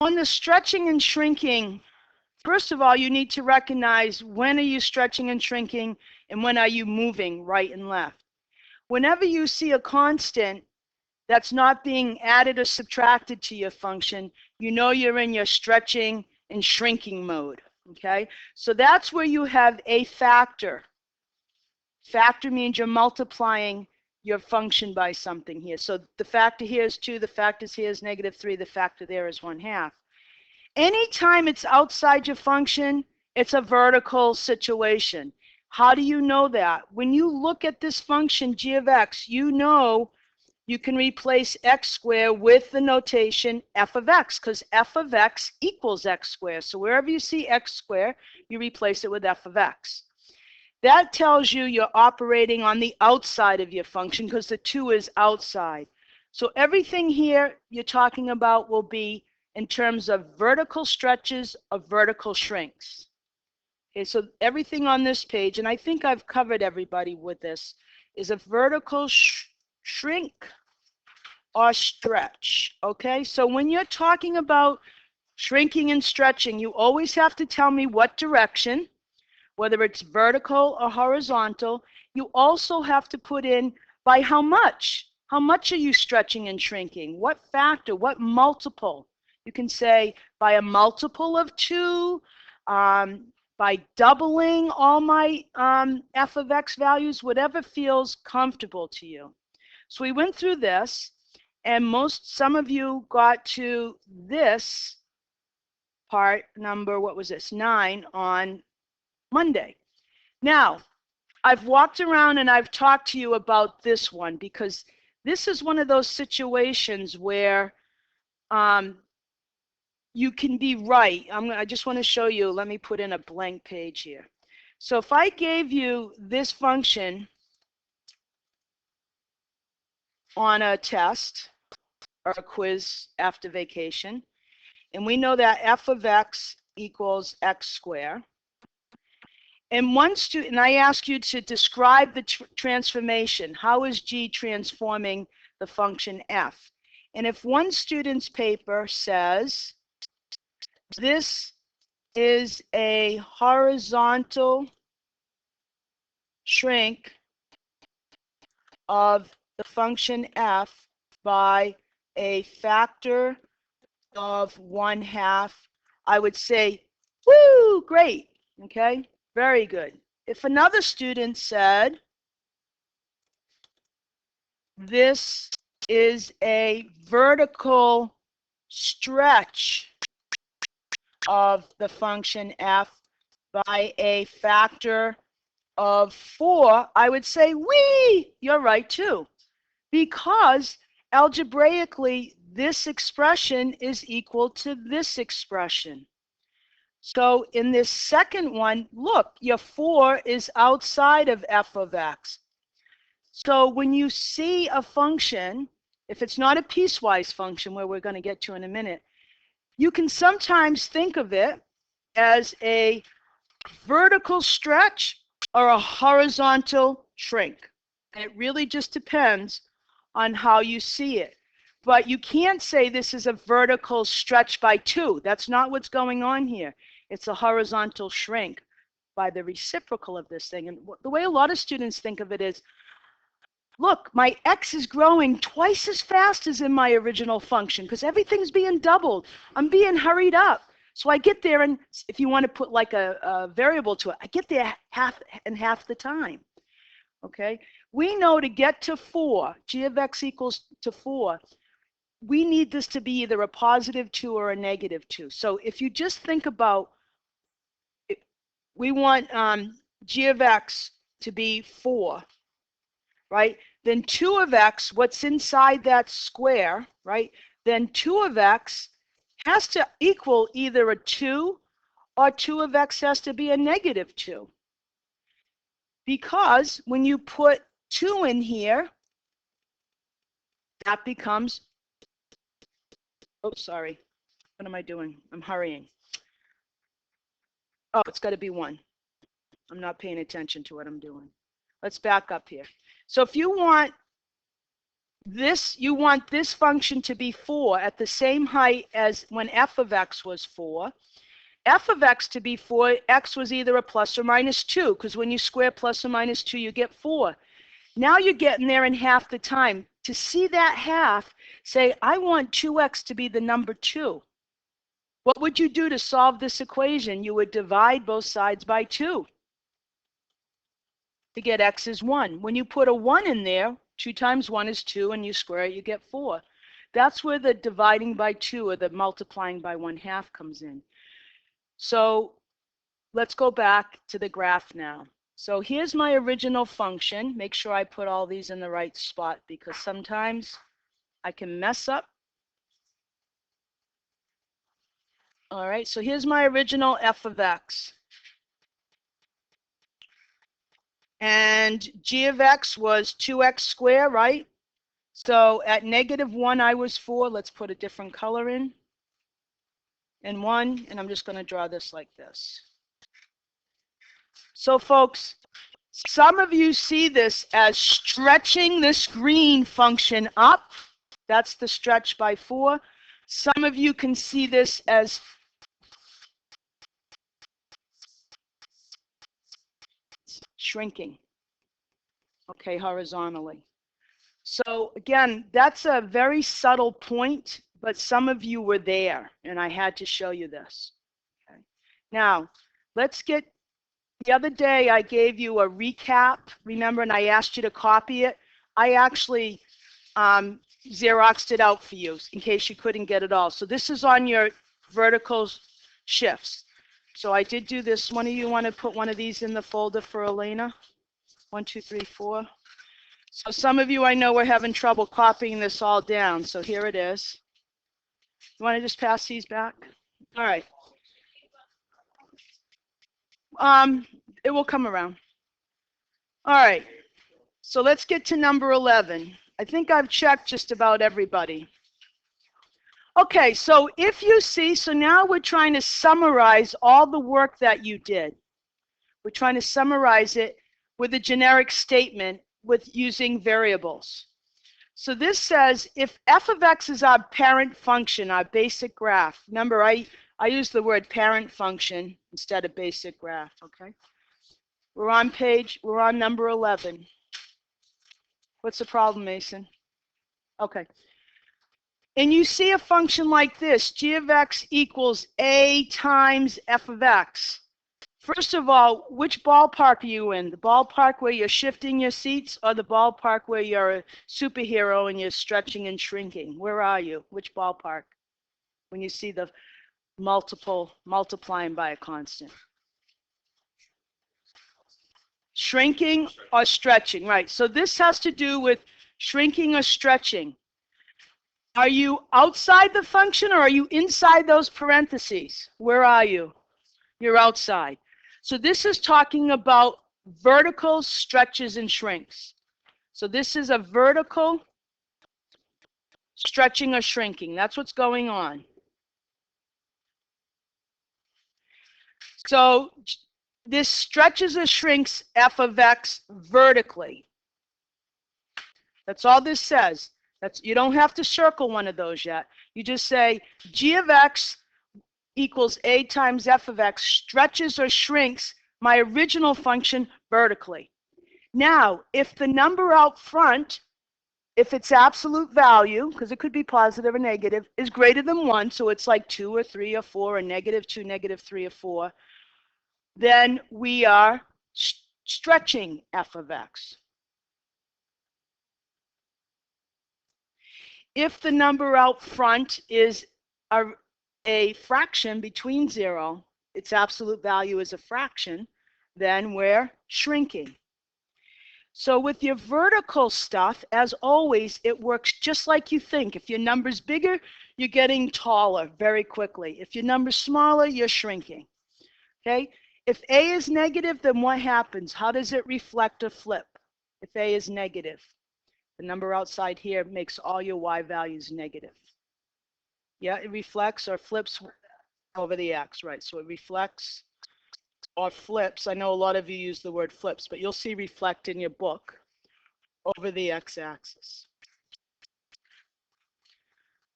On the stretching and shrinking, first of all, you need to recognize when are you stretching and shrinking and when are you moving right and left. Whenever you see a constant that's not being added or subtracted to your function, you know you're in your stretching and shrinking mode, okay? So that's where you have a factor. Factor means you're multiplying your function by something here. So the factor here is 2, the factor here is -3, the factor there is 1/2. Anytime it's outside your function, it's a vertical situation. How do you know that? When you look at this function g of x, you know you can replace x squared with the notation f of x, because f of x equals x squared. So wherever you see x squared, you replace it with f of x. That tells you you're operating on the outside of your function because the 2 is outside. So everything here you're talking about will be in terms of vertical stretches or vertical shrinks. Okay, so everything on this page, and I think I've covered everybody with this, is a vertical shrink or stretch. Okay, so when you're talking about shrinking and stretching, you always have to tell me what direction, whether it's vertical or horizontal. You also have to put in by how much. How much are you stretching and shrinking? What factor? What multiple? You can say by a multiple of 2, by doubling all my f of x values, whatever feels comfortable to you. So we went through this, and some of you got to this part number, what was this, 9 on Monday. Now, I've walked around and I've talked to you about this one because this is one of those situations where you can be right. I just want to show you. Let me put in a blank page here. So if I gave you this function on a test or a quiz after vacation, and we know that f of x equals x squared, and I ask you to describe the transformation. How is g transforming the function f? And if one student's paper says this is a horizontal shrink of the function f by a factor of 1/2, I would say, woo, great, okay, very good. If another student said, this is a vertical stretch of the function f by a factor of 4, I would say, wee, you're right too, because algebraically this expression is equal to this expression. So in this second one, look, your 4 is outside of f of x. So when you see a function, if it's not a piecewise function, where we're going to get to in a minute, you can sometimes think of it as a vertical stretch or a horizontal shrink. And it really just depends on how you see it. But you can't say this is a vertical stretch by 2. That's not what's going on here. It's a horizontal shrink by the reciprocal of this thing. And the way a lot of students think of it is, look, my x is growing twice as fast as in my original function because everything's being doubled. I'm being hurried up. So I get there, and if you want to put like a variable to it, I get there half the time. Okay? We know to get to 4, g of x equals to 4, we need this to be either a positive 2 or a negative 2. So if you just think about, we want g of x to be 4, right? Then 2 of x, what's inside that square, right? Then 2 of x has to equal either a 2 or 2 of x has to be a negative 2. Because when you put 2 in here, that becomes, oh, sorry. What am I doing? I'm hurrying. Oh, it's got to be 1. I'm not paying attention to what I'm doing. Let's back up here. So if you want this, you want this function to be 4 at the same height as when f of x was 4. F of x to be 4, x was either a plus or minus 2, because when you square plus or minus 2, you get 4. Now you're getting there in half the time. To see that half, say, I want 2x to be the number 2. What would you do to solve this equation? You would divide both sides by 2 to get x is 1. When you put a 1 in there, 2 times 1 is 2, and you square it, you get 4. That's where the dividing by 2 or the multiplying by 1/2 comes in. So let's go back to the graph now. So here's my original function. Make sure I put all these in the right spot because sometimes I can mess up. All right, so here's my original f of x. And g of x was 2x squared, right? So at -1, I was 4. Let's put a different color in. And 1, and I'm just going to draw this like this. So folks, some of you see this as stretching this green function up. That's the stretch by 4. Some of you can see this as shrinking, okay, horizontally. So again, that's a very subtle point, but some of you were there, and I had to show you this. Okay. Now, let's get, the other day I gave you a recap, remember, and I asked you to copy it. I actually Xeroxed it out for you in case you couldn't get it all. So this is on your vertical shifts. So I did do this. One of you want to put one of these in the folder for Elena? 1, 2, 3, 4. So some of you I know are having trouble copying this all down. So here it is. You want to just pass these back? All right. It will come around. All right. So let's get to number 11. I think I've checked just about everybody. Okay, so if you see, so now we're trying to summarize all the work that you did. We're trying to summarize it with a generic statement with using variables. So this says if f of x is our parent function, our basic graph. Remember, I use the word parent function instead of basic graph, okay? We're on number 11. What's the problem, Mason? Okay. And you see a function like this, g of x equals a times f of x. First of all, which ballpark are you in? The ballpark where you're shifting your seats or the ballpark where you're a superhero and you're stretching and shrinking? Where are you? Which ballpark? When you see the multiplying by a constant. Shrinking or stretching, right. So this has to do with shrinking or stretching. Are you outside the function or are you inside those parentheses? Where are you? You're outside. So this is talking about vertical stretches and shrinks. So this is a vertical stretching or shrinking. That's what's going on. So this stretches or shrinks f of x vertically. That's all this says. You don't have to circle one of those yet. You just say g of x equals a times f of x stretches or shrinks my original function vertically. Now, if the number out front, if its absolute value, because it could be positive or negative, is greater than 1, so it's like 2 or 3 or 4 or -2, -3 or 4, then we are stretching f of x. If the number out front is a fraction between 0, its absolute value is a fraction, then we're shrinking. So with your vertical stuff, as always, it works just like you think. If your number's bigger, you're getting taller very quickly. If your number's smaller, you're shrinking. Okay? If A is negative, then what happens? How does it reflect or flip? If A is negative, the number outside here makes all your Y values negative. Yeah, it reflects or flips over the X, right? So it reflects or flips. I know a lot of you use the word flips, but you'll see reflect in your book over the X-axis.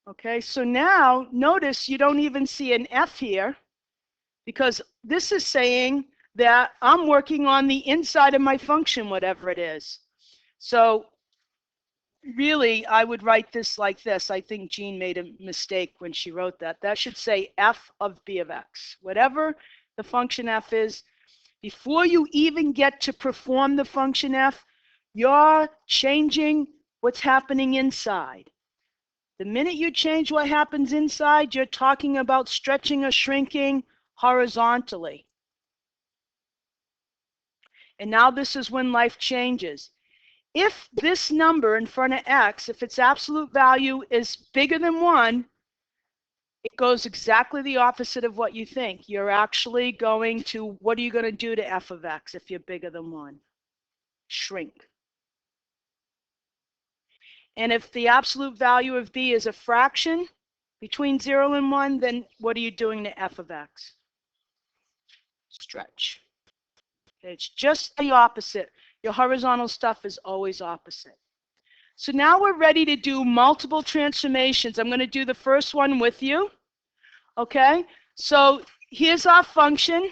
Okay, so now notice you don't even see an F here, because this is saying that I'm working on the inside of my function, whatever it is. So really, I would write this like this. I think Jean made a mistake when she wrote that. That should say f of b of x. Whatever the function f is, before you even get to perform the function f, you're changing what's happening inside. The minute you change what happens inside, you're talking about stretching or shrinking horizontally. And now this is when life changes. If this number in front of x, if its absolute value is bigger than 1, it goes exactly the opposite of what you think. You're actually going to, what are you going to do to f of x if you're bigger than 1? Shrink. And if the absolute value of b is a fraction between 0 and 1, then what are you doing to f of x? Stretch. It's just the opposite. Your horizontal stuff is always opposite. So now we're ready to do multiple transformations. I'm going to do the first one with you. Okay, so here's our function.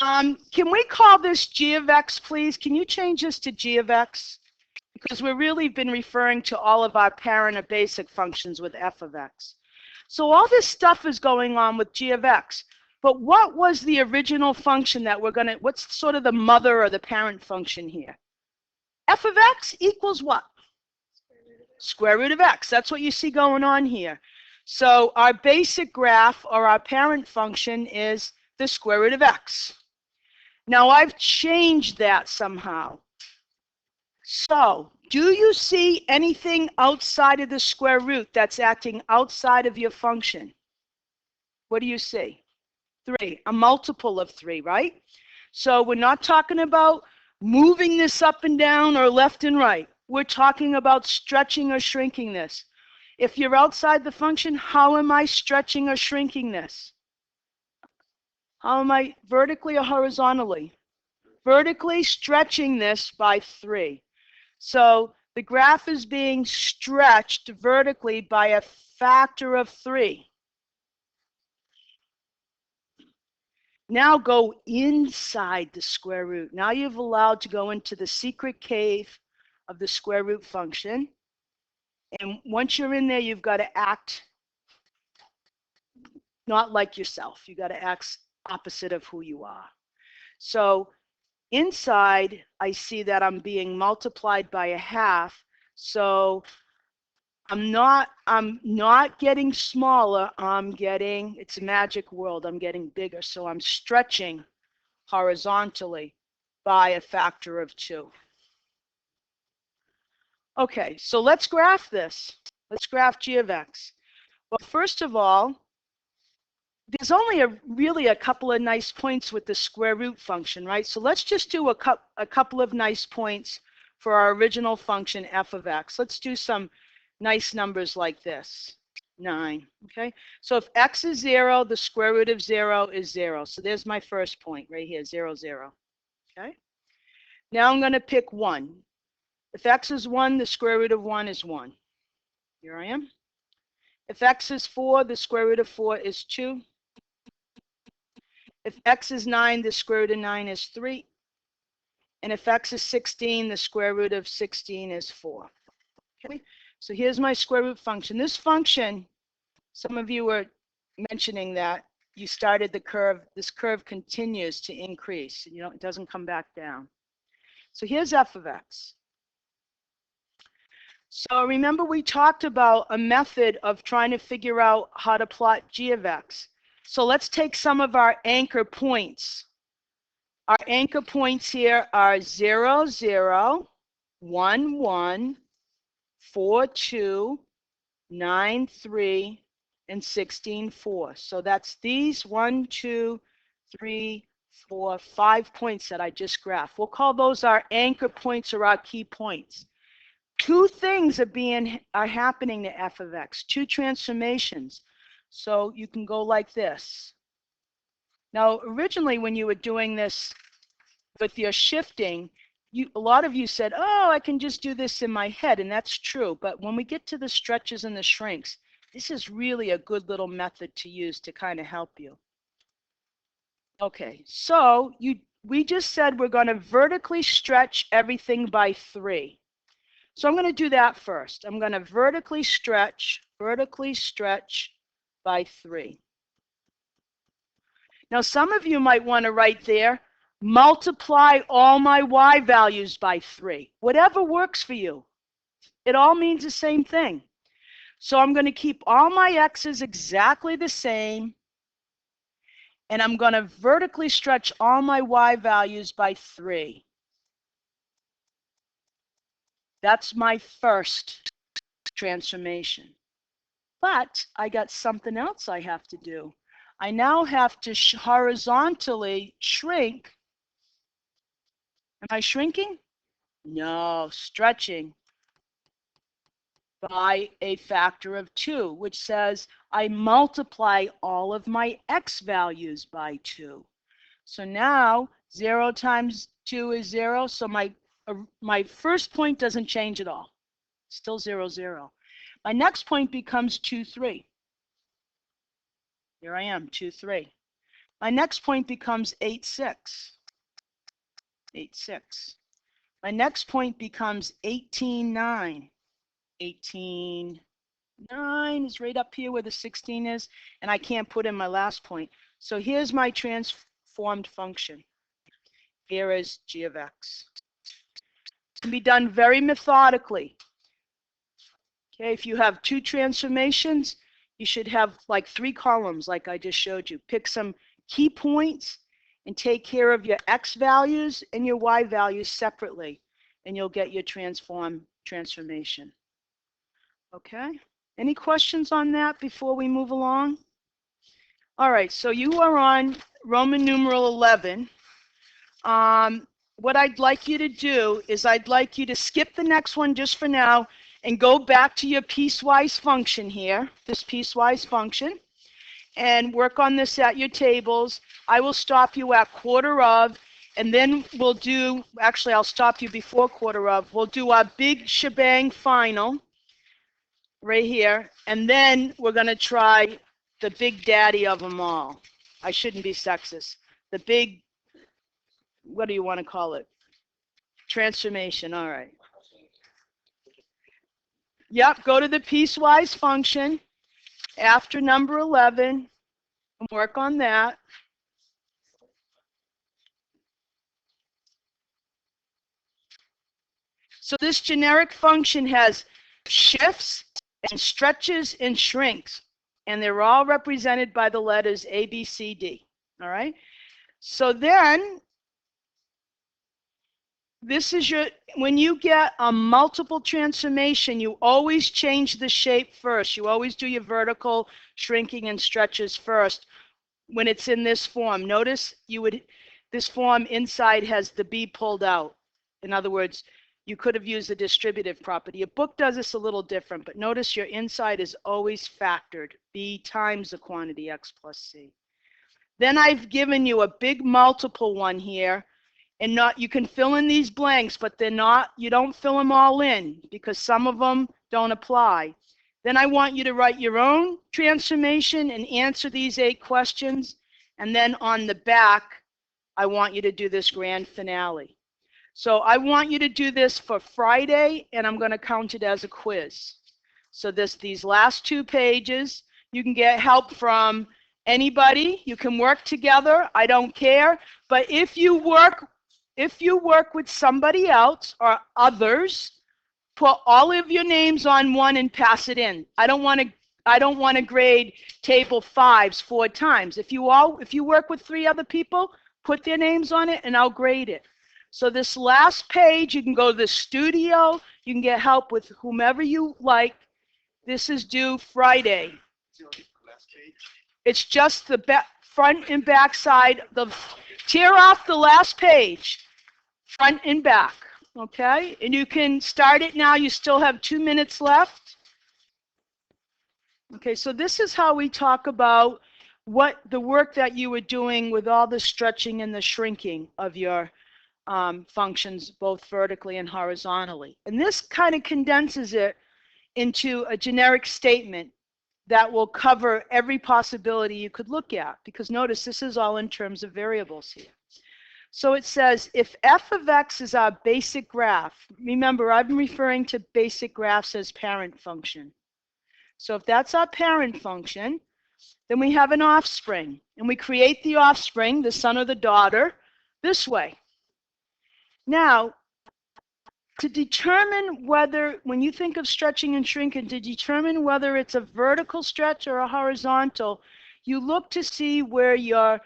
Can we call this g of x, please? Can you change this to g of x? Because we've really been referring to all of our parent or basic functions with f of x. So all this stuff is going on with g of x. But what was the original function that we're going to, what's sort of the mother or the parent function here? F of x equals what? Square root of x. That's what you see going on here. So our basic graph or our parent function is the square root of x. Now I've changed that somehow. So do you see anything outside of the square root that's acting outside of your function? What do you see? 3, a multiple of 3, right? So we're not talking about moving this up and down or left and right. We're talking about stretching or shrinking this. If you're outside the function, how am I stretching or shrinking this? How am I vertically or horizontally? Vertically stretching this by 3. So the graph is being stretched vertically by a factor of 3. Now go inside the square root. Now you've allowed to go into the secret cave of the square root function. And once you're in there, you've got to act not like yourself. You've got to act opposite of who you are. So inside, I see that I'm being multiplied by a half. So I'm not getting smaller. It's a magic world. I'm getting bigger. So I'm stretching horizontally by a factor of 2. Okay, so let's graph this. Let's graph g of x. Well, first of all, there's only really a couple of nice points with the square root function, right? So let's just do a couple of nice points for our original function f of x. Let's do some nice numbers like this. 9, okay? So if x is 0, the square root of 0 is 0. So there's my first point right here, 0, 0, okay? Now I'm going to pick 1. If x is 1, the square root of 1 is 1. Here I am. If x is 4, the square root of 4 is 2. If x is 9, the square root of 9 is 3. And if x is 16, the square root of 16 is 4. Okay? So here's my square root function. This function, some of you were mentioning that you started the curve. This curve continues to increase. You know, it doesn't come back down. So here's f of x. So remember we talked about a method of trying to figure out how to plot g of x. So let's take some of our anchor points. Our anchor points here are 0, 0, 1, 1, 4, 2, 9, 3, and 16, 4. So that's these 1, 2, 3, 4, 5 points that I just graphed. We'll call those our anchor points or our key points. 2 things are happening to f of x, 2 transformations. So you can go like this. Now, originally when you were doing this with your shifting, a lot of you said, oh, I can just do this in my head, and that's true. But when we get to the stretches and the shrinks, this is really a good little method to use to kind of help you. Okay, so we just said we're going to vertically stretch everything by 3. So I'm going to do that first. I'm going to vertically stretch by 3. Now, some of you might want to write there, multiply all my y values by 3. Whatever works for you. It all means the same thing. So I'm going to keep all my x's exactly the same, and I'm going to vertically stretch all my y values by 3. That's my first transformation. But I got something else I have to do. I now have to horizontally shrink. Am I shrinking? No, stretching by a factor of 2, which says I multiply all of my x values by 2. So now 0 times 2 is 0, so my first point doesn't change at all. Still 0, 0. My next point becomes 2, 3. Here I am, 2, 3. My next point becomes 8, 6. 8, 6. My next point becomes 18, 9. 18, 9 is right up here where the 16 is, and I can't put in my last point. So here's my transformed function. Here is g of x. It can be done very methodically. Okay, if you have 2 transformations, you should have like 3 columns like I just showed you. Pick some key points and take care of your x values and your y values separately, and you'll get your transformation. Okay, any questions on that before we move along? All right, so you are on Roman numeral 11. What I'd like you to do is I'd like you to skip the next one just for now and go back to your piecewise function here, this piecewise function, and work on this at your tables. I will stop you at quarter of, and then we'll do, actually I'll stop you before quarter of, we'll do our big shebang final right here, and then we're going to try the big daddy of them all. I shouldn't be sexist. The big, what do you want to call it? Transformation, all right. Yep, go to the piecewise function after number 11 and work on that. So this generic function has shifts and stretches and shrinks, and they're all represented by the letters A, B, C, D. All right. So then this is your, when you get a multiple transformation, you always change the shape first. You always do your vertical shrinking and stretches first when it's in this form. Notice this form inside has the B pulled out. In other words, you could have used the distributive property. Your book does this a little different, but notice your inside is always factored, B times the quantity x plus C. Then I've given you a big multiple one here, and you can fill in these blanks, but you don't fill them all in because some of them don't apply. Then I want you to write your own transformation and answer these 8 questions, and then on the back, I want you to do this grand finale. So I want you to do this for Friday, and I'm going to count it as a quiz. So these last 2 pages, you can get help from anybody. You can work together. I don't care. But if you work with somebody else or others, put all of your names on one and pass it in. I don't want to grade table 5s 4 times. If you work with 3 other people, put their names on it and I'll grade it. So this last page, you can go to the studio, you can get help with whomever you like. This is due Friday. It's just the front and back side. Tear off the last page, front and back, okay? And you can start it now. You still have 2 minutes left. Okay, so this is how we talk about what the work that you were doing with all the stretching and the shrinking of your functions both vertically and horizontally. And this kind of condenses it into a generic statement that will cover every possibility you could look at, because notice this is all in terms of variables here. So it says if f of x is our basic graph, remember I've been referring to basic graphs as parent function. So if that's our parent function, then we have an offspring, and we create the offspring, the son or the daughter, this way. Now, to determine whether, when you think of stretching and shrinking, to determine whether it's a vertical stretch or a horizontal, you look to see where your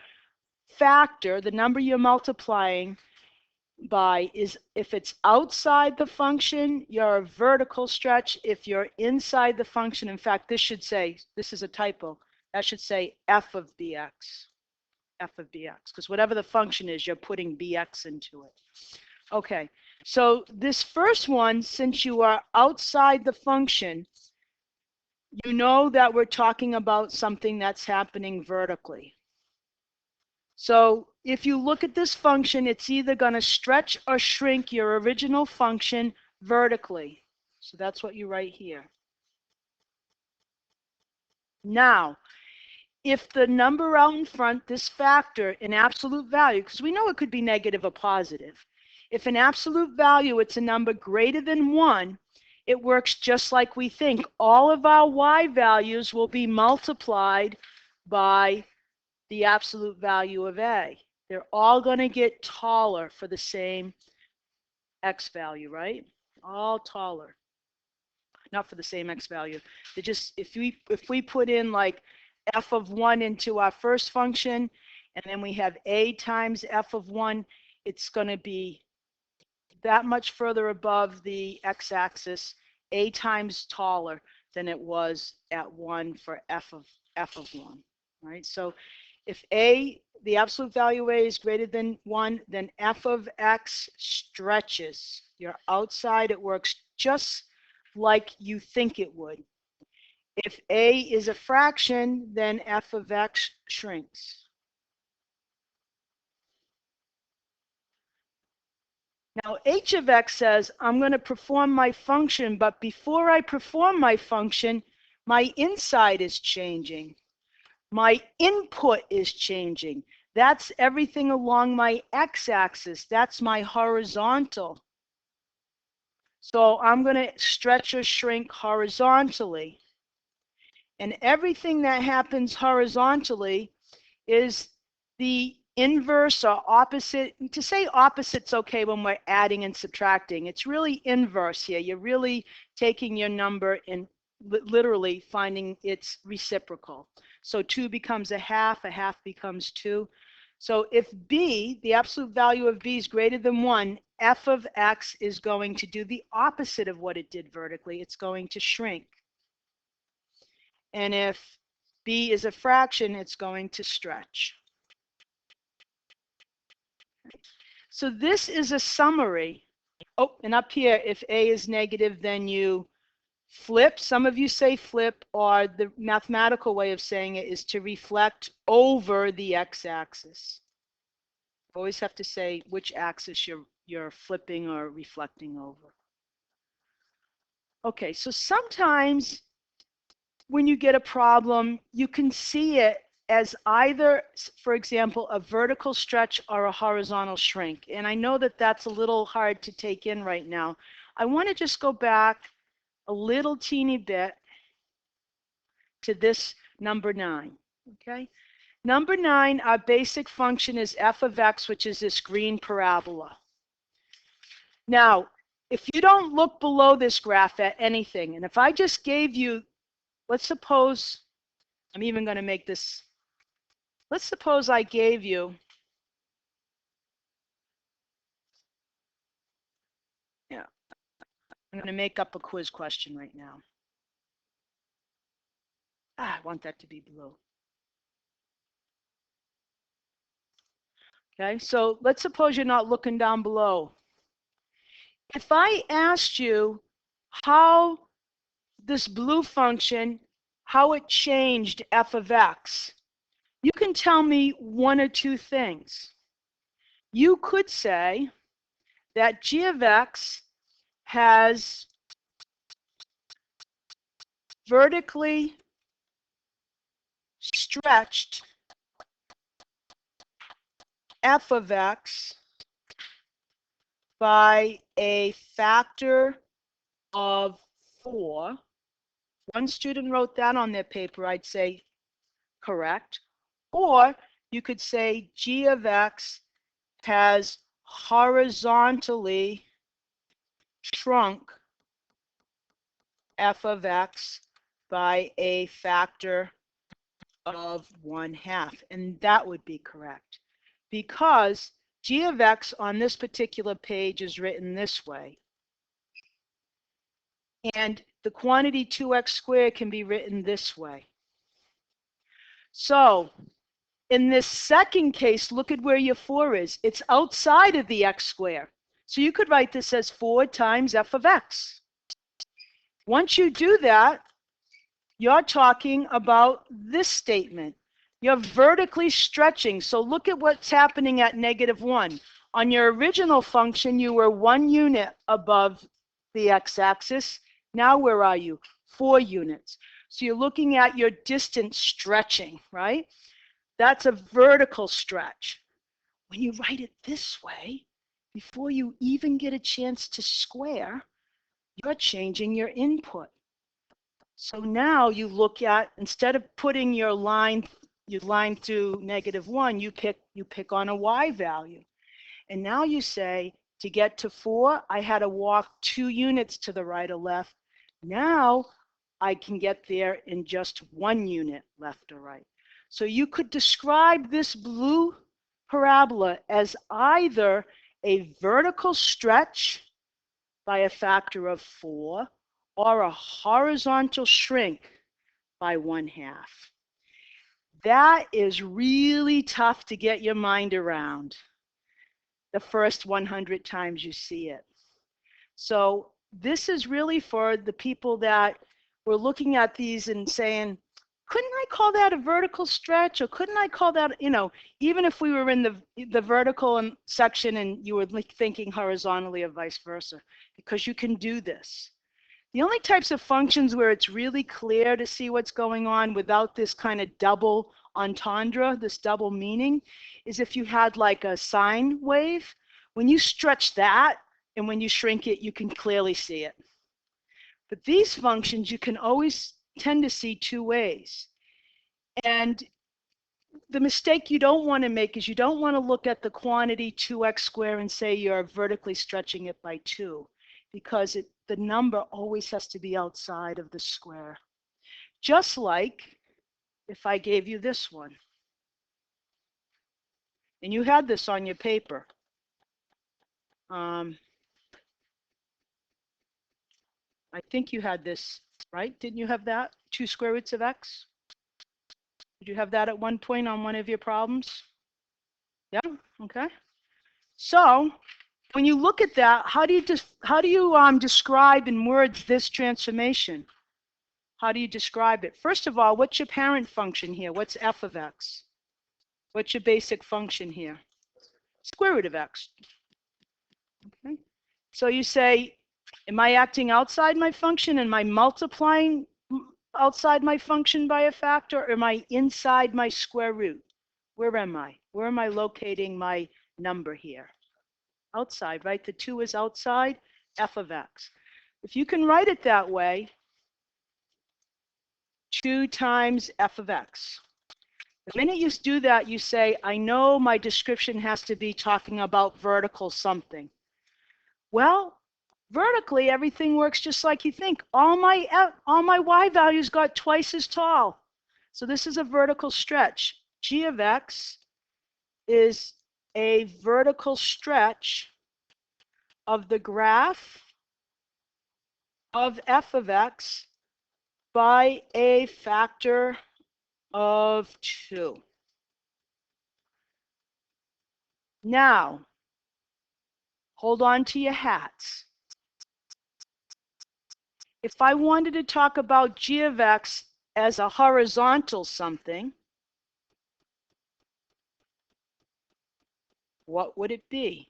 factor, the number you're multiplying by, is. If it's outside the function, you're a vertical stretch. If you're inside the function, in fact, this should say, this is a typo, that should say f of bx, f of bx, because whatever the function is, you're putting bx into it. Okay, so this first one, since you are outside the function, you know that we're talking about something that's happening vertically. So if you look at this function, it's either going to stretch or shrink your original function vertically. So that's what you write here. Now, if the number out in front, this factor in absolute value, because we know it could be negative or positive, if in absolute value it's a number greater than 1, it works just like we think. All of our y values will be multiplied by the absolute value of a. They're all going to get taller for the same x value, right? All taller. Not for the same x value. They just, if we put in like f of 1 into our first function, and then we have a times f of 1, it's going to be that much further above the x-axis, a times taller than it was at 1 for f of 1, right? So if a, the absolute value a is greater than 1, then f of x stretches. You're outside, it works just like you think it would. If a is a fraction, then f of x shrinks. Now, h of x says, I'm going to perform my function, but before I perform my function, my inside is changing. My input is changing. That's everything along my x-axis. That's my horizontal. So I'm going to stretch or shrink horizontally. And everything that happens horizontally is the inverse or opposite. To say opposite's okay when we're adding and subtracting. It's really inverse here. You're really taking your number and literally finding its reciprocal. So 2 becomes a half becomes 2. So if b, the absolute value of b, is greater than 1, f of x is going to do the opposite of what it did vertically. It's going to shrink. And if b is a fraction, it's going to stretch. So this is a summary. Oh, and up here, if a is negative, then you flip. Some of you say flip, or the mathematical way of saying it is to reflect over the x-axis. You always have to say which axis you're flipping or reflecting over. Okay, so sometimes when you get a problem, you can see it as either, for example, a vertical stretch or a horizontal shrink. And I know that that's a little hard to take in right now. I want to just go back a little teeny bit to this number 9, okay? Number 9, our basic function is f of x, which is this green parabola. Now, if you don't look below this graph at anything, and if I just gave you, let's suppose, I'm even going to make this, let's suppose I gave you, yeah, I'm going to make up a quiz question right now. I want that to be blue. Okay, so let's suppose you're not looking down below. If I asked you how this blue function, how it changed f of x, you can tell me one or two things. You could say, that g of x has vertically stretched f of x by a factor of 4. One student wrote that on their paper, I'd say correct. Or you could say g of x has horizontally shrunk f of x by a factor of 1/2, and that would be correct, because g of x on this particular page is written this way, and the quantity 2x squared can be written this way. So in this second case, look at where your 4 is. It's outside of the x squared. So you could write this as 4 times f of x. Once you do that, you're talking about this statement. You're vertically stretching. So look at what's happening at -1. On your original function, you were 1 unit above the x-axis. Now where are you? 4 units. So you're looking at your distance stretching, right? That's a vertical stretch. When you write it this way, before you even get a chance to square, you're changing your input. So now you look at, instead of putting your line through -1, you pick on a y value. And now you say, to get to 4, I had to walk 2 units to the right or left. Now I can get there in just 1 unit left or right. So you could describe this blue parabola as either a vertical stretch by a factor of 4 or a horizontal shrink by 1/2. That is really tough to get your mind around the first 100 times you see it. So this is really for the people that were looking at these and saying, couldn't I call that a vertical stretch, or couldn't I call that, even if we were in the vertical section and you were thinking horizontally or vice versa, because you can do this. The only types of functions where it's really clear to see what's going on without this kind of double entendre, this double meaning, is if you had like a sine wave. When you stretch that and when you shrink it, you can clearly see it. But these functions, you can always tend to see 2 ways. And the mistake you don't want to make is you don't want to look at the quantity 2x squared and say you're vertically stretching it by 2, because the number always has to be outside of the square. Just like if I gave you this one, and you had this on your paper. I think you had this, right? Didn't you have that? 2 square roots of x? Did you have that at one point on one of your problems? Yeah, okay. So when you look at that, how do you describe in words this transformation? How do you describe it? First of all, what's your parent function here? What's f of x? What's your basic function here? Square root of x. Okay. So you say, am I acting outside my function? Am I multiplying outside my function by a factor, or am I inside my square root? Where am I? Where am I locating my number here? Outside, right? The 2 is outside, f of x. If you can write it that way, 2 times f of x. The minute you do that, you say, I know my description has to be talking about vertical something. Well, vertically, everything works just like you think. All my y values got twice as tall. So this is a vertical stretch. G of x is a vertical stretch of the graph of f of x by a factor of 2. Now, hold on to your hats. If I wanted to talk about g of x as a horizontal something, what would it be?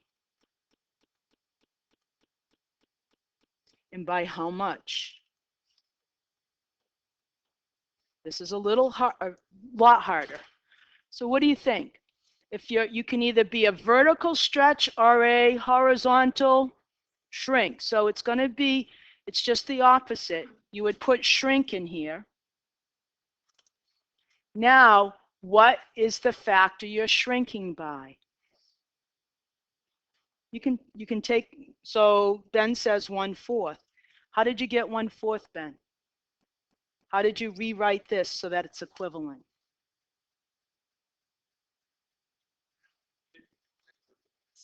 and by how much? This is a lot harder. So what do you think? If you can either be a vertical stretch or a horizontal shrink. So it's just the opposite. You would put shrink in here. Now, what is the factor you're shrinking by? You can take, so Ben says 1/4. How did you get 1/4, Ben? How did you rewrite this so that it's equivalent?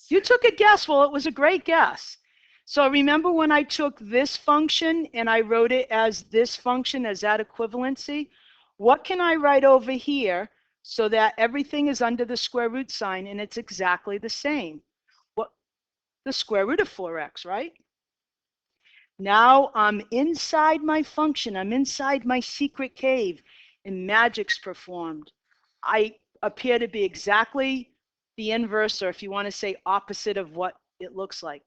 You took a guess. Well, it was a great guess. So remember when I took this function and I wrote it as this function as that equivalency? What can I write over here so that everything is under the square root sign and it's exactly the same? What? The square root of 4x, right? Now I'm inside my function. I'm inside my secret cave and magic's performed. I appear to be exactly the inverse, or if you want to say opposite of what it looks like.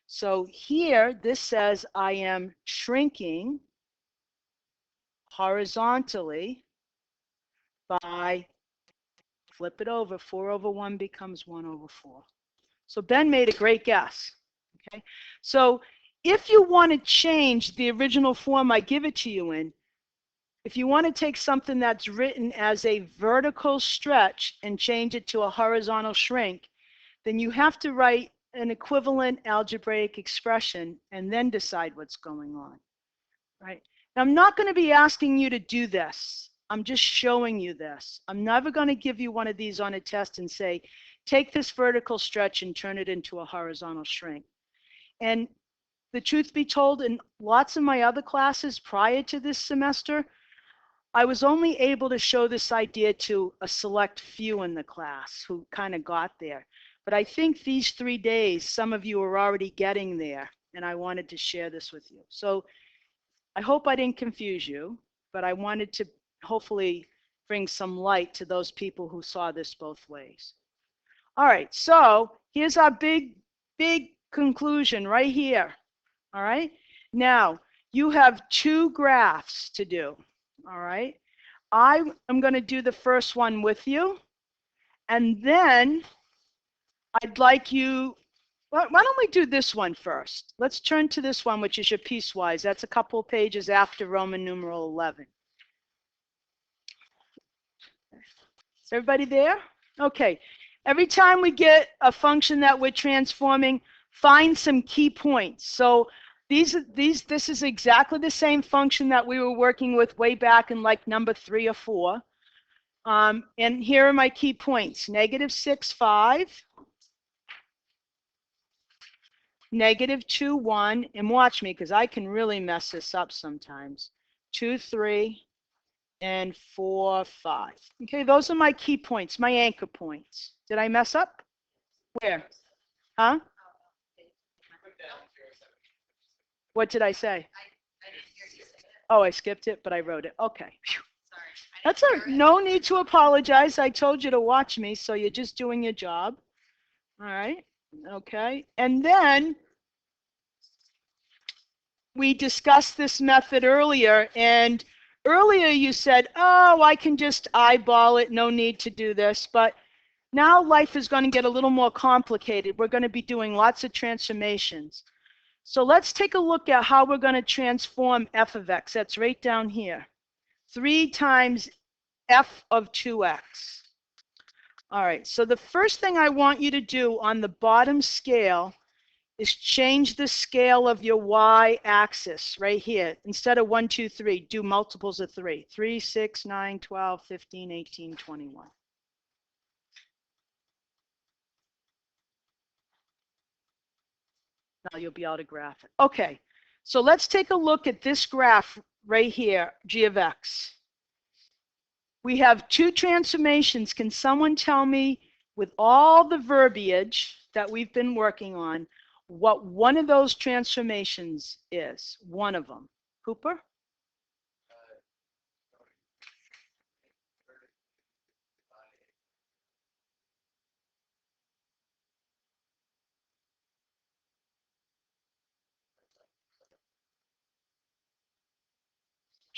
So here, this says I am shrinking horizontally by, flip it over, 4/1 becomes 1/4. So Ben made a great guess. Okay, so if you want to change the original form I give it to you in, if you want to take something that's written as a vertical stretch and change it to a horizontal shrink, then you have to write an equivalent algebraic expression and then decide what's going on, right? Now, I'm not going to be asking you to do this. I'm just showing you this. I'm never going to give you one of these on a test and say, take this vertical stretch and turn it into a horizontal shrink. And the truth be told, in lots of my other classes prior to this semester, I was only able to show this idea to a select few in the class who kind of got there. But I think these 3 days, some of you are already getting there, and I wanted to share this with you. So I hope I didn't confuse you, but I wanted to hopefully bring some light to those people who saw this both ways. All right, so here's our big conclusion right here. All right, now you have 2 graphs to do. All right, I am going to do the first one with you, and then I'd like you, why don't we do this one first? Let's turn to this one, which is your piecewise. That's a couple of pages after Roman numeral 11. Is everybody there? Okay. Every time we get a function that we're transforming, find some key points. So this is exactly the same function that we were working with way back in like number 3 or 4. And here are my key points. -6, 5. -2, 1. And watch me, because I can really mess this up sometimes. 2, 3. And 4, 5. Okay, those are my key points, my anchor points. Did I mess up? Where? Huh? What did I say? Oh, I skipped it, but I wrote it. Okay. That's no need to apologize. I told you to watch me, so you're just doing your job. All right. Okay. And then we discussed this method earlier, and earlier you said, oh, I can just eyeball it, no need to do this. But now life is going to get a little more complicated. We're going to be doing lots of transformations. So let's take a look at how we're going to transform f of x. That's right down here. 3 times f of 2x. All right, so the first thing I want you to do on the bottom scale is change the scale of your y-axis right here. Instead of 1, 2, 3, do multiples of 3. 3, 6, 9, 12, 15, 18, 21. Now you'll be able to graph it. Okay, so let's take a look at this graph right here, g of x. We have 2 transformations. Can someone tell me, with all the verbiage that we've been working on, what one of those transformations is? One of them. Cooper?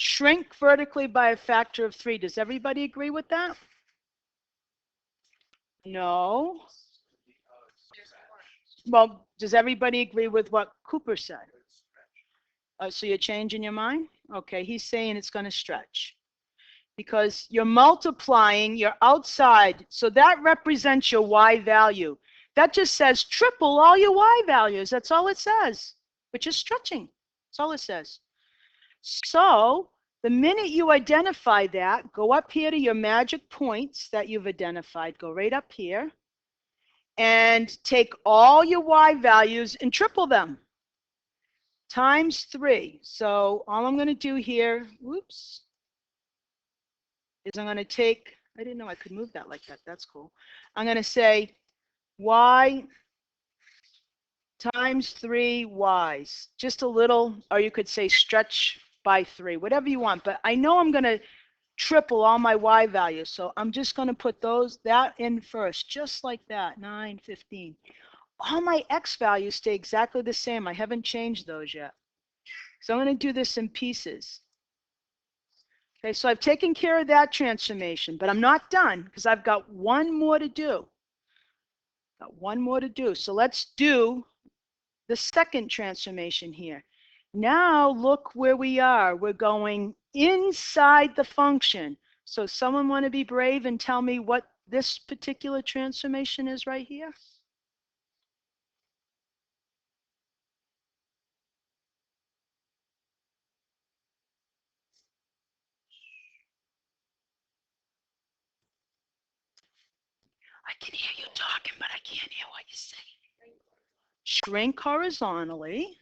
Shrink vertically by a factor of 3. Does everybody agree with that? No. Well, does everybody agree with what Cooper said? So you're changing your mind? Okay, he's saying it's going to stretch because you're multiplying, you're outside. So that represents your Y value. That just says triple all your Y values. That's all it says, which is stretching. That's all it says. So the minute you identify that, go up here to your magic points that you've identified. Go right up here and take all your Y values and triple them times 3. So all I'm going to do here, whoops, is I'm going to take, I didn't know I could move that like that. That's cool. I'm going to say Y times 3 Y's. Just a little, or you could say stretch by 3, whatever you want. But I know I'm going to triple all my Y values. So I'm just going to put that in first, just like that, 9, 15. All my X values stay exactly the same. I haven't changed those yet. So I'm going to do this in pieces. Okay, so I've taken care of that transformation, but I'm not done because I've got one more to do. So let's do the second transformation here. Now look where we are. We're going inside the function. So someone want to be brave and tell me what this particular transformation is right here? I can hear you talking, but I can't hear what you say. Shrink horizontally.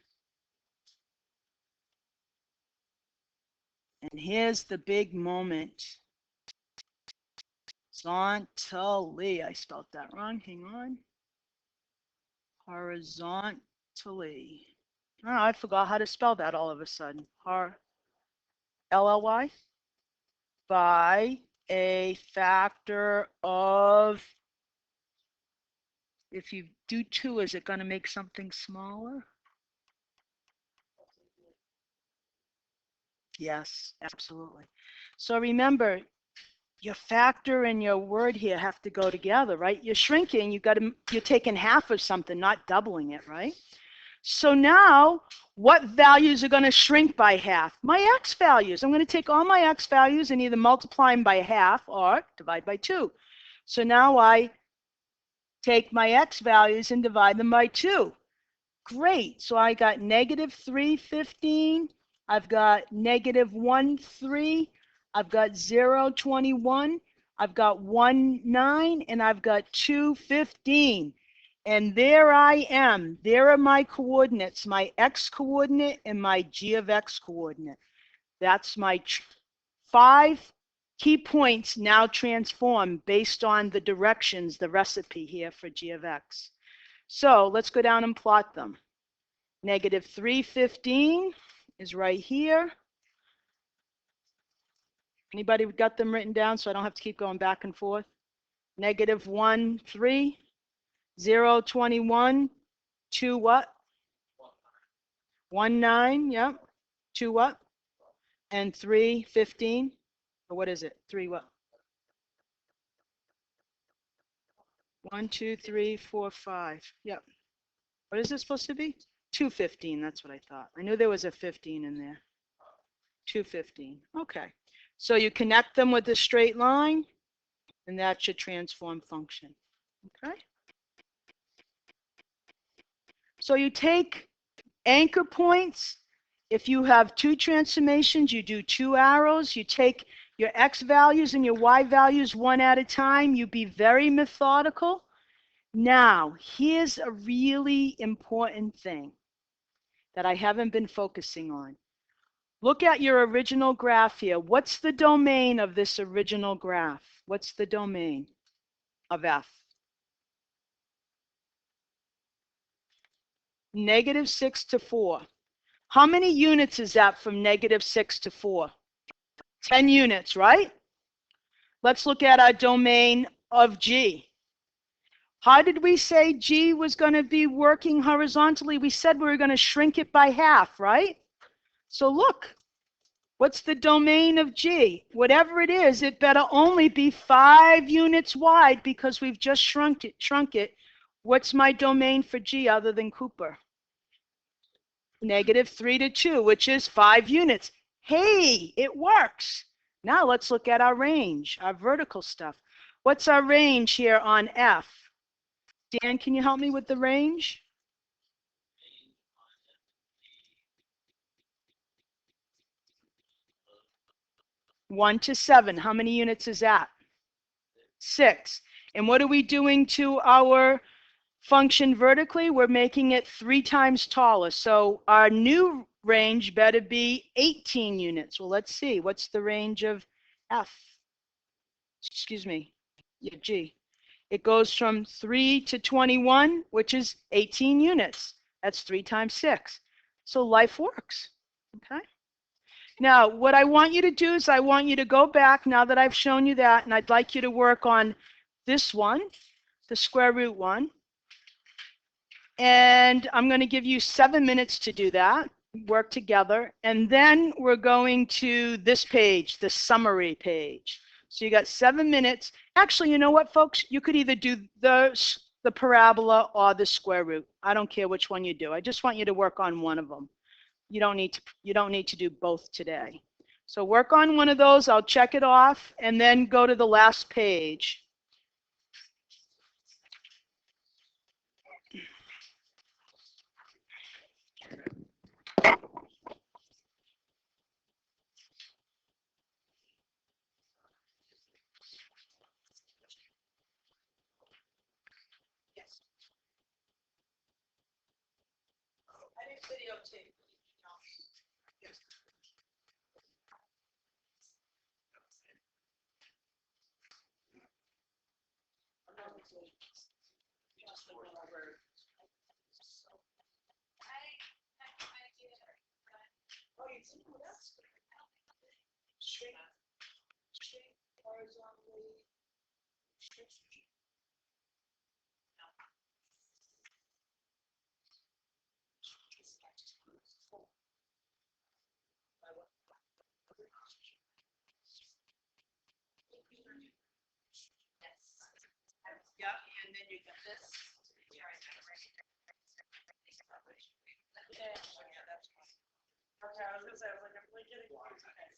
And here's the big moment. Horizontally. I spelled that wrong. Hang on. Horizontally. Oh, I forgot how to spell that all of a sudden. L-L-Y? By a factor of, if you do 2, is it going to make something smaller? Yes, absolutely. So remember, your factor and your word here have to go together, right? You're shrinking, you're taking half of something, not doubling it, right? So now, what values are going to shrink by half? My X values. I'm going to take all my X values and either multiply them by half or divide by 2. So now I take my X values and divide them by 2. Great. So I got negative 3, 15. I've got negative 1, 3. I've got 0, 21. I've got 1, 9. And I've got 2, 15. And there I am. There are my coordinates, my X coordinate and my G of X coordinate. That's my 5 key points now transformed based on the directions, the recipe here for G of X. So let's go down and plot them. Negative 3, 15 is right here. Anybody got them written down so I don't have to keep going back and forth? Negative 1, 3, 0, 21, 2 what? 1, 9, yep. 2 what? And 3, 15. Or what is it? 3 what? 1, 2, 3, 4, 5. Yep. What is it supposed to be? 2, 15. That's what I thought. I knew there was a 15 in there. 2, 15. Okay. So you connect them with a straight line, and that's your transform function. Okay. So you take anchor points. If you have 2 transformations, you do 2 arrows. You take your X values and your Y values one at a time. You be very methodical. Now, here's a really important thing that I haven't been focusing on. Look at your original graph here. What's the domain of this original graph? What's the domain of F? Negative 6 to 4. How many units is that from negative 6 to 4? 10 units, right? Let's look at our domain of G. How did we say G was going to be working horizontally? We said we were going to shrink it by half, right? So look, What's the domain of G? Whatever it is, it better only be 5 units wide because we've just shrunk it. What's my domain for G other than Cooper? -3 to 2, which is 5 units. Hey, it works. Now let's look at our range, our vertical stuff. What's our range here on F? Dan, can you help me with the range? One to 7. How many units is that? 6. And what are we doing to our function vertically? We're making it 3 times taller. So our new range better be 18 units. Well, let's see. What's the range of F? Excuse me. Yeah, G. It goes from 3 to 21, which is 18 units. That's 3 times 6. So life works. Okay. Now, what I want you to do is I want you to go back now that I've shown you that, and I'd like you to work on this one, the square root one. And I'm going to give you 7 minutes to do that, work together. And then we're going to this page, the summary page. So you got 7 minutes. Actually, you know what, folks? You could either do the parabola or the square root. I don't care which one you do. I just want you to work on one of them. You don't need to do both today. So work on one of those. I'll check it off and then go to the last page. I didn't videotape. Straight horizontally. Yeah, and then you got this. Yeah, that's fine. Okay, I was gonna say, I was like, I'm really getting one. Okay.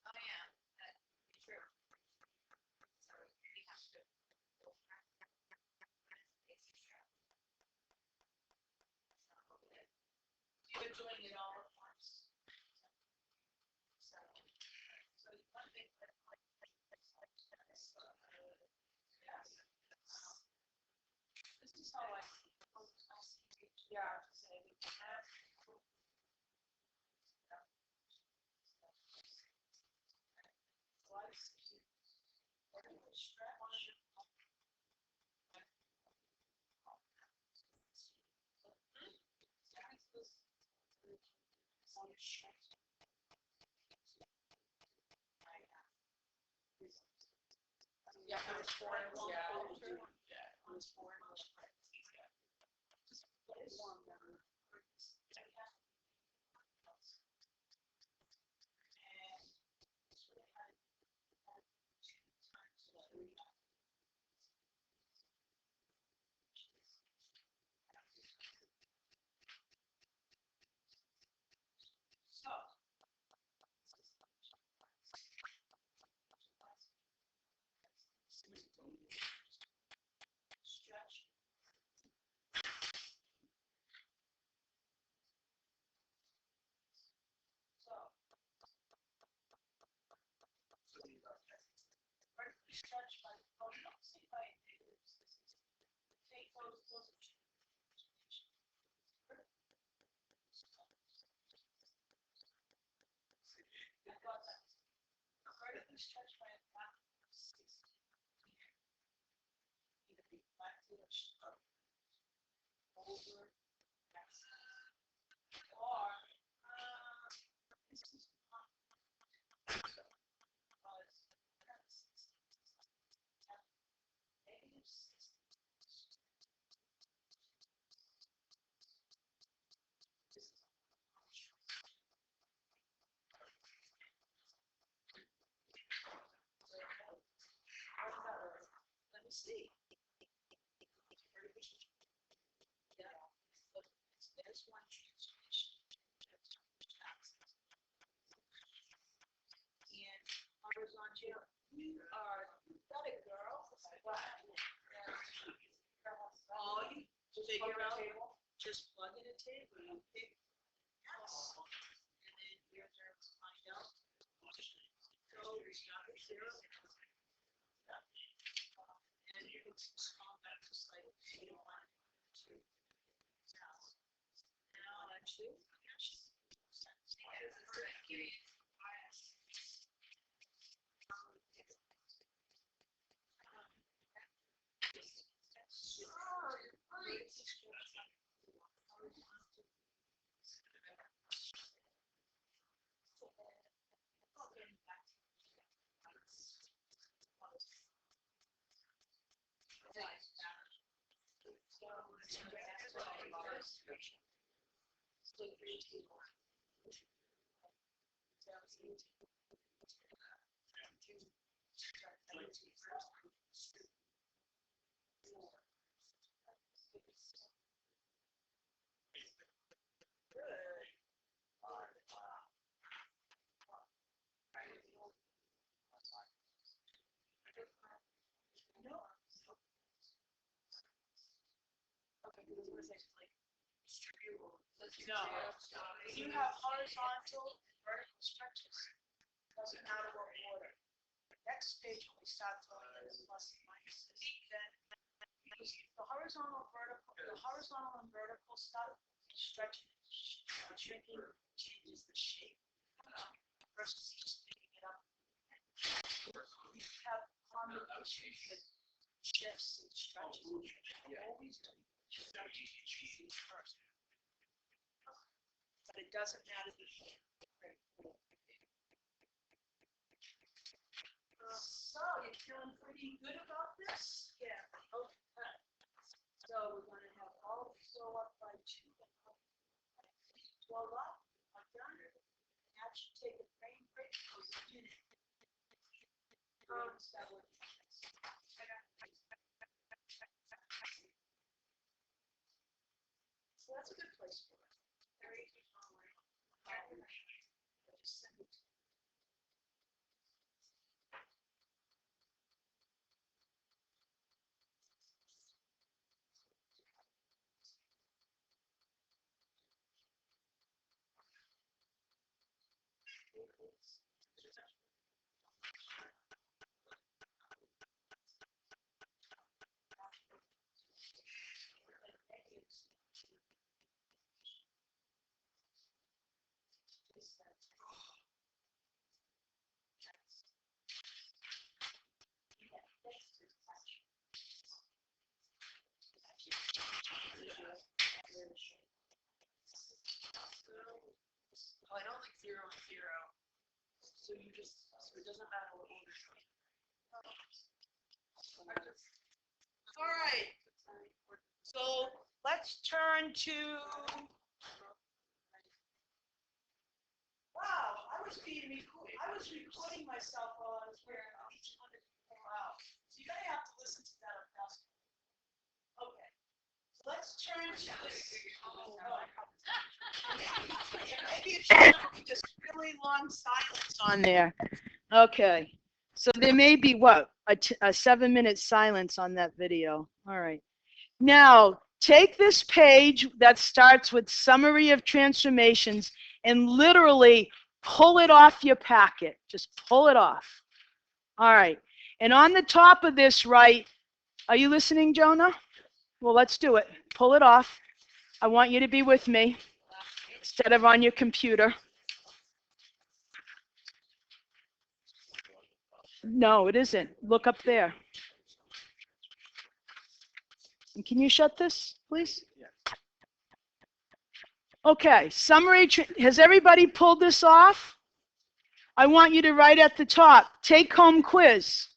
Oh, yeah, that's true. So we have to. You're doing it all at once. So one thing that this is how I yeah, say that. Yeah, it was four. Yeah, it was four. table. Just plug in a table. You pick yes. And then your turn to find out. So you start at 0. And you can just call back to site 1, 2. Now on 2. No. You have horizontal and vertical stretches. Doesn't matter what order. Next stage when we start talking about plus and minuses, then the horizontal and vertical stuff, stretching and shrinking changes the shape versus just picking it up. You have combinations that shifts and stretches. Always do stretches first. But it doesn't matter the shape. So you're feeling pretty good about this? Yeah. Okay. So we're going to have all go up by 2 and 12 up. I'm done. Now you take a brain break for a minute. That would be nice. So that's a good place for it. Very good. Just send it to me. Oh, I don't like 0 and 0. So you just, so it doesn't matter what order. All right. So let's turn to. Wow, I was recording myself while I was wearing each one to pull out. So you're gonna have to listen to that. Okay. So let's turn to this. Maybe it should be just really long silence on there. Okay. So there may be what? A 7-minute silence on that video. All right. Now, take this page that starts with summary of transformations and literally pull it off your packet. Just pull it off. All right. And on the top of this, right, are you listening, Jonah? Well, let's do it. Pull it off. I want you to be with me instead of on your computer. No, it isn't. Look up there. And can you shut this, please? Okay, summary. Has everybody pulled this off? I want you to write at the top, take home quiz.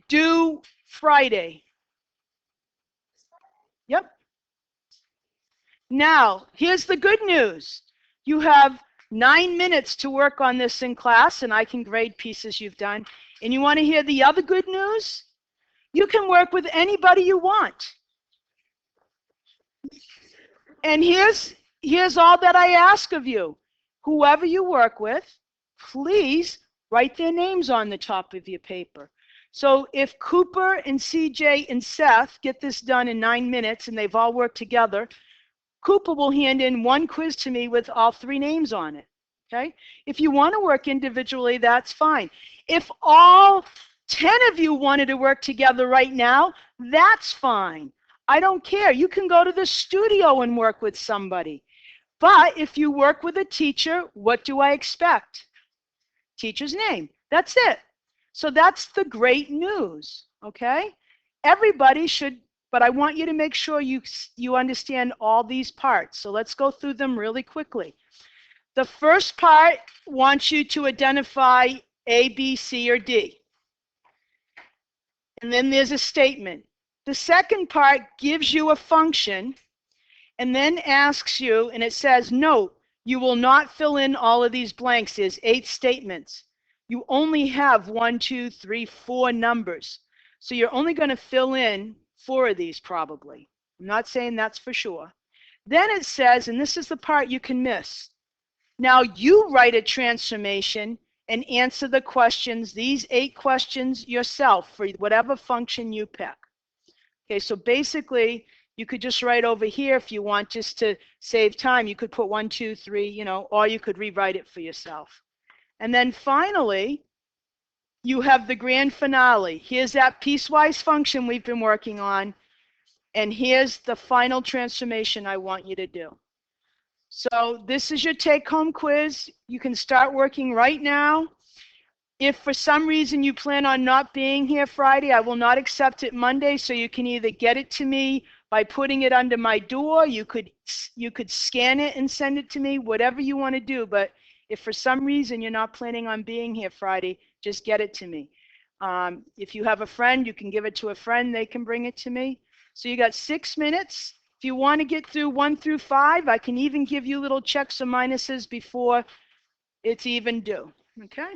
Due Friday. Yep. Now, here's the good news. You have 9 minutes to work on this in class, and I can grade pieces you've done. And you want to hear the other good news? You can work with anybody you want. And here's all that I ask of you. Whoever you work with, please write their names on the top of your paper. So if Cooper and CJ and Seth get this done in 9 minutes and they've all worked together, Cooper will hand in one quiz to me with all 3 names on it. Okay? If you want to work individually, that's fine. If all 10 of you wanted to work together right now, that's fine. I don't care. You can go to the studio and work with somebody. But if you work with a teacher, what do I expect? Teacher's name. That's it. So that's the great news, okay? Everybody should, but I want you to make sure you understand all these parts. So let's go through them really quickly. The first part wants you to identify A, B, C, or D. And then there's a statement. The second part gives you a function and then asks you, and it says, note, you will not fill in all of these blanks. There's 8 statements. You only have 1, 2, 3, 4 numbers. So you're only going to fill in 4 of these probably. I'm not saying that's for sure. Then it says, and this is the part you can miss. Now you write a transformation and answer the questions, these 8 questions yourself for whatever function you pick. Okay, so basically you could just write over here if you want, just to save time. You could put 1, 2, 3, or you could rewrite it for yourself. And then finally, you have the grand finale. Here's that piecewise function we've been working on. And here's the final transformation I want you to do. So this is your take-home quiz. You can start working right now. If for some reason you plan on not being here Friday, I will not accept it Monday, so you can either get it to me by putting it under my door, you could scan it and send it to me, whatever you want to do. But if for some reason you're not planning on being here Friday, just get it to me. If you have a friend, you can give it to a friend, they can bring it to me. So you got 6 minutes. If you want to get through 1 through 5, I can even give you little checks or minuses before it's even due. Okay?